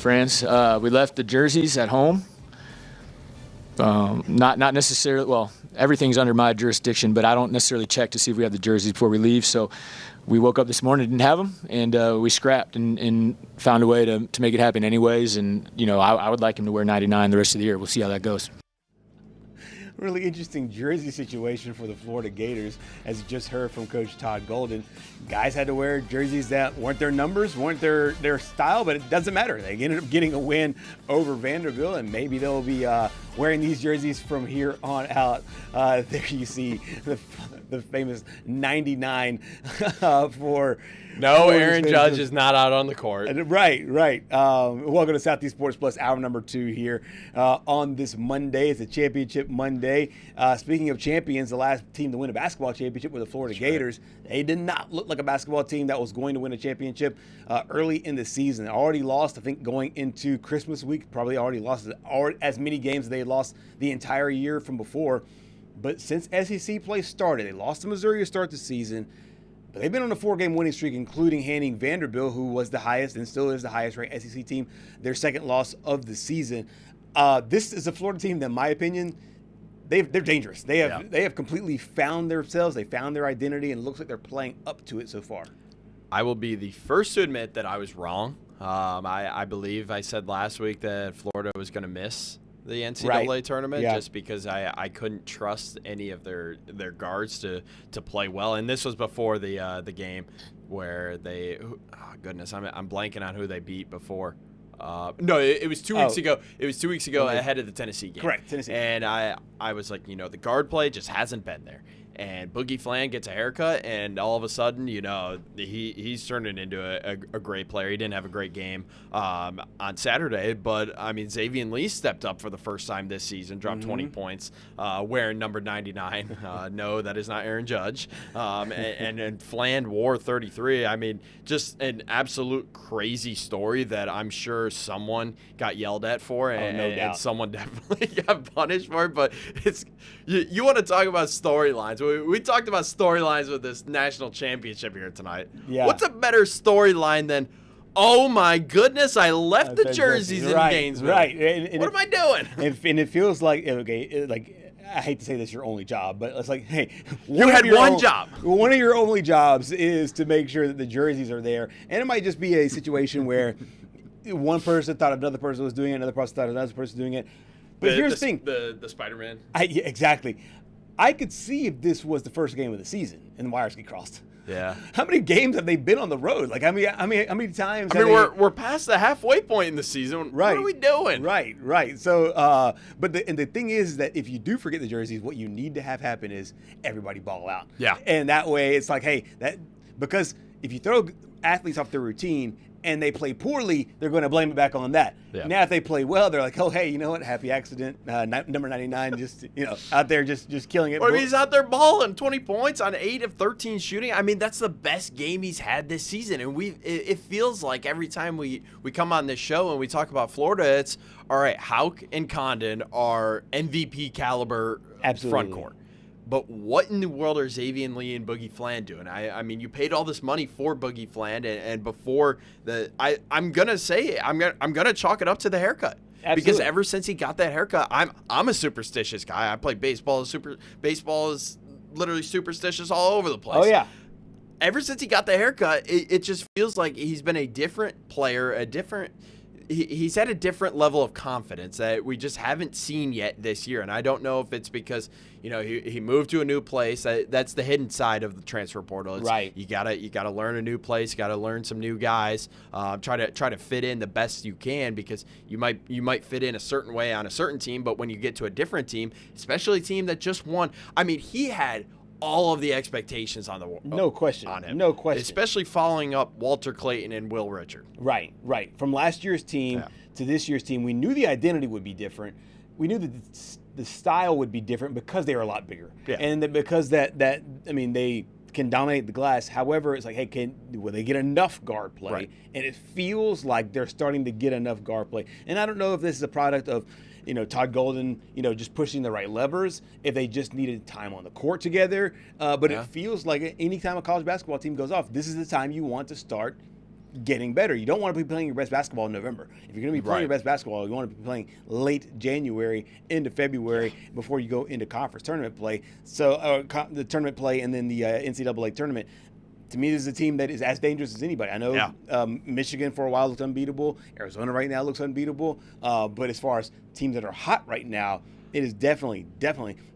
friends. We left the jerseys at home. Not necessarily, well, everything's under my jurisdiction, but I don't necessarily check to see if we have the jerseys before we leave. So we woke up this morning, didn't have them, and we scrapped and found a way to make it happen anyways. And, I would like him to wear 99 the rest of the year. We'll see how that goes. Really interesting jersey situation for the Florida Gators, as you just heard from Coach Todd Golden. Guys had to wear jerseys that weren't their numbers, weren't their style, but it doesn't matter. They ended up getting a win over Vanderbilt, and maybe they'll be wearing these jerseys from here on out. There you see the famous 99 for... No, Aaron Judge is not out on the court. Right. Welcome to Southeast Sports Plus, hour number 2 here on this Monday. It's a championship Monday. Speaking of champions, the last team to win a basketball championship were the Florida Gators. They did not look like a basketball team that was going to win a championship early in the season. They already lost, I think, going into Christmas week. Probably already lost as many games as they had lost the entire year from before. But since SEC play started, they lost to Missouri to start the season. But they've been on a 4-game winning streak, including handing Vanderbilt, who was the highest and still is the highest-ranked SEC team, their second loss of the season. This is a Florida team that, in my opinion, they're dangerous. They have completely found themselves. They found their identity, and it looks like they're playing up to it so far. I will be the first to admit that I was wrong. I believe I said last week that Florida was going to miss the NCAA tournament just because I couldn't trust any of their guards to play well. And this was before the game where they I'm blanking on who they beat before. No, it was 2 weeks ago. It was 2 weeks ago ahead of the Tennessee game. Correct, Tennessee. And I was like, the guard play just hasn't been there. And Boogie Flan gets a haircut, and all of a sudden, he's turning into a great player. He didn't have a great game on Saturday, but, Xavier Lee stepped up for the first time this season, dropped 20 points, wearing number 99. No, that is not Aaron Judge. And Flan wore 33. Just an absolute crazy story that I'm sure someone got yelled at for, and someone definitely got punished for it. But you want to talk about storylines. We talked about storylines with this national championship here tonight. Yeah. What's a better storyline than, oh my goodness, I left the jerseys in Gainesville. Right. And what am I doing? And it feels like, I hate to say this, your only job, but it's like, hey, you had one job. One of your only jobs is to make sure that the jerseys are there. And it might just be a situation where one person thought another person was doing it, another person thought another person was doing it. But here's the thing. The Spider-Man. Yeah, exactly. I could see if this was the first game of the season and the wires get crossed. Yeah. How many games have they been on the road? Like, how many times? We're past the halfway point in the season. Right. What are we doing? Right. So, but the thing is that if you do forget the jerseys, what you need to have happen is everybody ball out. Yeah. And that way, it's like, hey, because if you throw athletes off their routine and they play poorly, they're going to blame it back on that. Yeah. Now, if they play well, they're like, oh, hey, you know what? Happy accident. Number 99, just out there just killing it. Or he's out there balling 20 points on 8 of 13 shooting. That's the best game he's had this season. And it feels like every time we come on this show and we talk about Florida, it's, all right, Houck and Condon are MVP caliber front court. But what in the world are Xavier Lee and Boogie Flan doing? You paid all this money for Boogie Flan, and before I'm gonna say I'm gonna chalk it up to the haircut. Absolutely. Because ever since he got that haircut, I'm a superstitious guy. I play baseball. Baseball is literally superstitious all over the place. Oh yeah. Ever since he got the haircut, it just feels like he's been a different player, he's had a different level of confidence that we just haven't seen yet this year. And I don't know if it's because, he moved to a new place. That's the hidden side of the transfer portal. Right. You gotta learn a new place. You gotta learn some new guys. Try to fit in the best you can, because you might fit in a certain way on a certain team, but when you get to a different team, especially a team that just won, he had all of the expectations on him. No question. Especially following up Walter Clayton and Will Richard. Right. From last year's team to this year's team, we knew the identity would be different. We knew that the style would be different because they were a lot bigger. Yeah. And because they can dominate the glass. However, it's like, hey, will they get enough guard play? Right. And it feels like they're starting to get enough guard play. And I don't know if this is a product of Todd Golden, just pushing the right levers, if they just needed time on the court together. But it feels like any time a college basketball team goes off, this is the time you want to start getting better. You don't want to be playing your best basketball in November. If you're going to be playing your best basketball, you want to be playing late January into February before you go into conference tournament play. So the tournament play and then the NCAA tournament. To me, this is a team that is as dangerous as anybody. I know Michigan for a while looked unbeatable. Arizona right now looks unbeatable. But as far as teams that are hot right now, it is definitely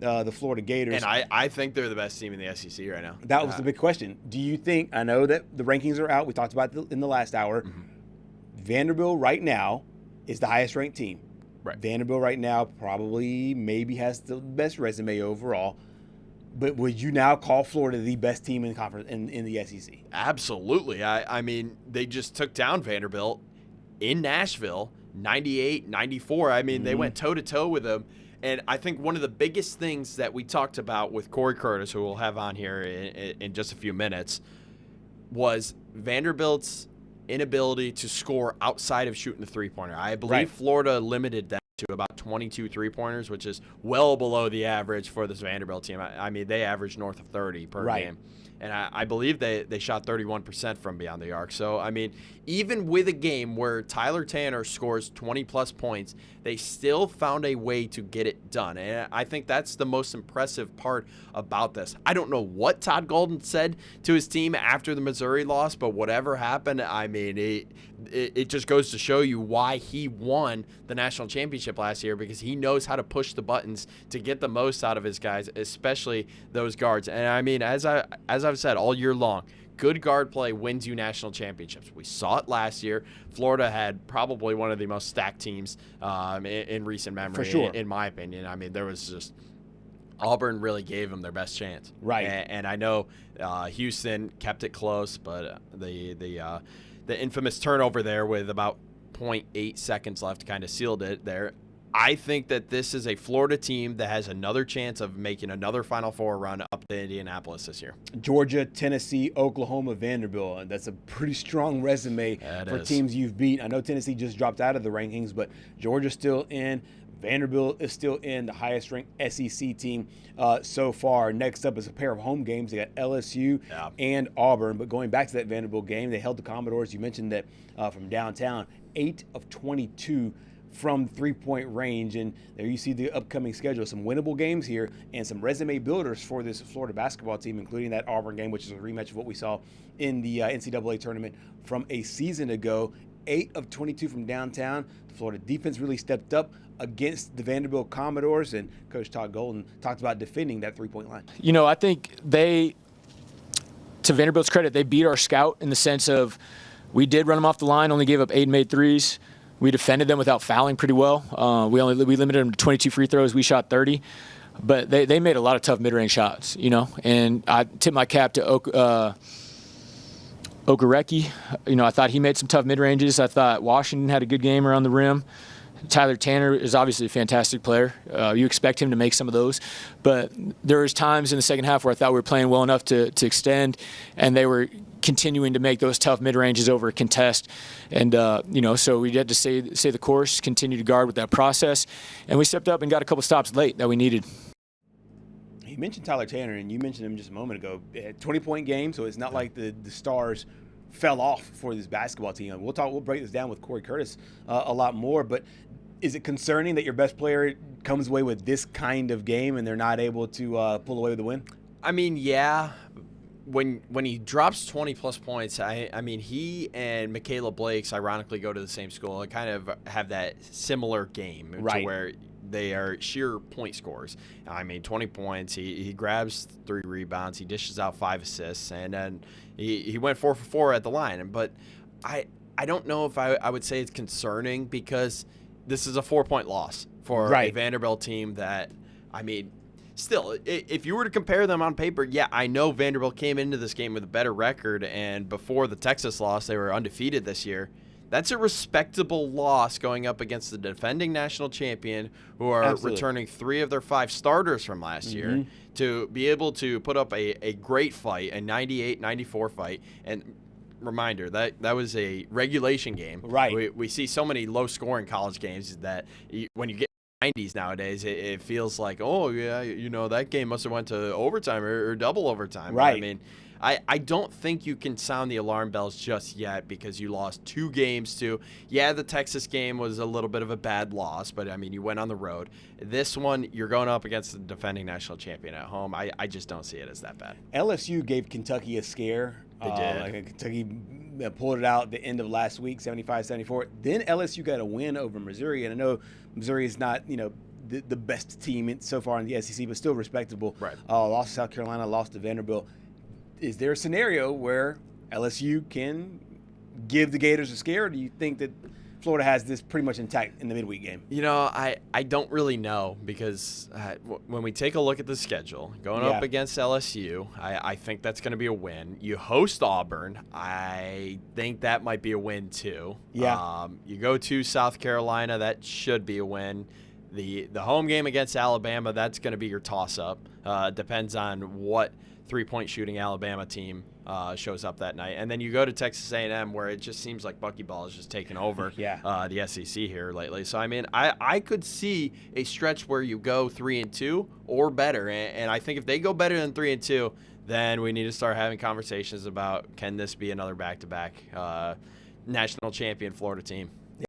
the Florida Gators. And I think they're the best team in the SEC right now. That was the big question. Do you think, I know that the rankings are out. We talked about it in the last hour. Vanderbilt right now is the highest ranked team. Right. Vanderbilt right now maybe has the best resume overall. But would you now call Florida the best team in conference in the SEC? Absolutely. I mean, they just took down Vanderbilt in Nashville, 98-94. I mean, they went toe-to-toe with them. And I think one of the biggest things that we talked about with Corey Curtis, who we'll have on here in just a few minutes, was Vanderbilt's inability to score outside of shooting the three-pointer. I believe Florida limited them to about 22 three-pointers, which is well below the average for this Vanderbilt team. I mean, they average north of 30 per game. And I believe they shot 31% from beyond the arc. So, I mean, even with a game where Tyler Tanner scores 20-plus points, they still found a way to get it done. And I think that's the most impressive part about this. I don't know what Todd Golden said to his team after the Missouri loss, but whatever happened, I mean, it just goes to show you why he won the national championship last year, because he knows how to push the buttons to get the most out of his guys, especially those guards. And I mean, as I've said all year long, good guard play wins you national championships. We saw it last year. Florida had probably one of the most stacked teams in recent memory, for sure, in my opinion. I mean, there was just Auburn really gave them their best chance. Right. And I know Houston kept it close, but the infamous turnover there with about 0.8 seconds left kind of sealed it there. I think that this is a Florida team that has another chance of making another Final Four run up to Indianapolis this year. Georgia, Tennessee, Oklahoma, Vanderbilt. And that's a pretty strong resume for teams you've beat. I know Tennessee just dropped out of the rankings, but Georgia's still in. Vanderbilt is still in, the highest-ranked SEC team so far. Next up is a pair of home games. They got LSU and Auburn. But going back to that Vanderbilt game, they held the Commodores. You mentioned that from downtown, 8 of 22 from three-point range. And there you see the upcoming schedule. Some winnable games here and some resume builders for this Florida basketball team, including that Auburn game, which is a rematch of what we saw in the NCAA tournament from a season ago. 8 of 22 from downtown. The Florida defense really stepped up against the Vanderbilt Commodores, and Coach Todd Golden talked about defending that three-point line. You know, I think to Vanderbilt's credit, they beat our scout in the sense of we did run them off the line, only gave up 8 made threes. We defended them without fouling pretty well. We limited them to 22 free throws. We shot 30. But they made a lot of tough mid-range shots, you know. And I tip my cap to Okereke. You know, I thought he made some tough mid-ranges. I thought Washington had a good game around the rim. Tyler Tanner is obviously a fantastic player. You expect him to make some of those. But there was times in the second half where I thought we were playing well enough to extend, and they were continuing to make those tough mid-ranges over a contest. And, you know, so we had to say the course, continue to guard with that process. And we stepped up and got a couple stops late that we needed. You mentioned Tyler Tanner, and you mentioned him just a moment ago. 20-point game, so it's not like the stars fell off for this basketball team. We'll break this down with Corey Curtis a lot more, but is it concerning that your best player comes away with this kind of game and they're not able to pull away with the win? I mean, yeah. When he drops 20-plus points, I mean, he and Michaela Blakes ironically go to the same school and kind of have that similar game to where they are sheer point scorers. I mean, 20 points, he grabs 3 rebounds, he dishes out 5 assists, and then he went 4 for 4 at the line. But I don't know if I would say it's concerning, because this is a 4-point loss for a Vanderbilt team that, I mean, still, if you were to compare them on paper, yeah, I know Vanderbilt came into this game with a better record, and before the Texas loss, they were undefeated this year. That's a respectable loss going up against the defending national champion, who are returning 3 of their 5 starters from last year, to be able to put up a great fight, a 98-94 fight. And reminder, that was a regulation game. Right. We see so many low-scoring college games that when you get 90s nowadays, it feels like, oh, yeah, you know, that game must have went to overtime or double overtime. Right. I mean, I don't think you can sound the alarm bells just yet because you lost 2 games to, the Texas game was a little bit of a bad loss, but I mean, you went on the road. This one, you're going up against the defending national champion at home. I just don't see it as that bad. LSU gave Kentucky a scare. They did. Kentucky pulled it out at the end of last week, 75-74. Then LSU got a win over Missouri, and I know Missouri is not, the best team so far in the SEC, but still respectable. Right. Lost to South Carolina, lost to Vanderbilt. Is there a scenario where LSU can give the Gators a scare, or do you think that Florida has this pretty much intact in the midweek game? I don't really know because when we take a look at the schedule, going up against LSU, I think that's going to be a win. You host Auburn. I think that might be a win too. Yeah. You go to South Carolina. That should be a win. The home game against Alabama, that's going to be your toss-up. Depends on what three-point shooting Alabama team shows up that night. And then you go to Texas A&M, where it just seems like buckyball is just taking over the SEC here lately. So, I mean, I could see a stretch where you go 3-2 or better. And I think if they go better than 3-2, then we need to start having conversations about, can this be another back-to-back national champion Florida team?